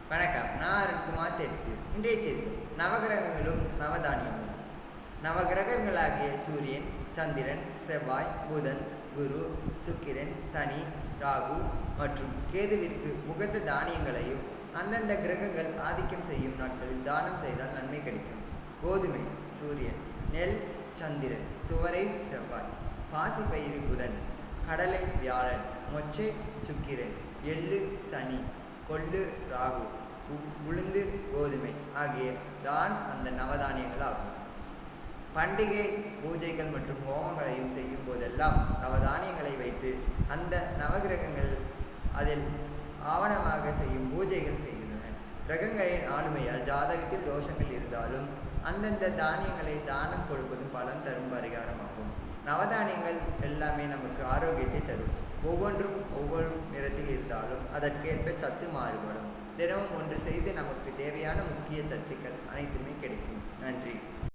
வணக்கம். நான் அருண்குமார் தெட்சியஸ். இன்றைய செய்தி நவகிரகங்களும் நவதானியமும். நவகிரகங்களாகிய சூரியன், சந்திரன், செவ்வாய், புதன், குரு, சுக்கிரன், சனி, ராகு மற்றும் கேதுவிற்கு உகந்த தானியங்களையும் அந்தந்த கிரகங்கள் ஆதிக்கம் செய்யும் நாட்களில் தானம் செய்தால் நன்மை கிடைக்கும். கோதுமை சூரியன், நெல் சந்திரன், துவரை செவ்வாய், பாசிப்பயிறு புதன், கடலை வியாழன், மொச்சை சுக்கிரன், எள்ளு சனி, கொள்ளு ராகு, உளுந்து கோதுமை ஆகிய தான் அந்த நவதானியங்கள் ஆகும். பண்டிகை பூஜைகள் மற்றும் ஹோமங்களையும் செய்யும் போதெல்லாம் நவதானியங்களை வைத்து அந்த நவகிரகங்கள் அதில் ஆவணமாக செய்யும் பூஜைகள் செய்கின்றன. கிரகங்களின் ஆளுமையால் ஜாதகத்தில் தோஷங்கள் இருந்தாலும் அந்தந்த தானியங்களை தானம் கொடுப்பதும் பலன் தரும் பரிகாரமாகும். நவதானியங்கள் எல்லாமே நமக்கு ஆரோக்கியத்தை தரும். ஒவ்வொன்றும் ஒவ்வொரு நிறத்தில் இருந்தாலும் அதற்கேற்ப சத்து மாறுபடும். தினமும் ஒன்று செய்து நமக்கு தேவையான முக்கிய சத்துக்கள் அனைத்துமே கிடைக்கும். நன்றி.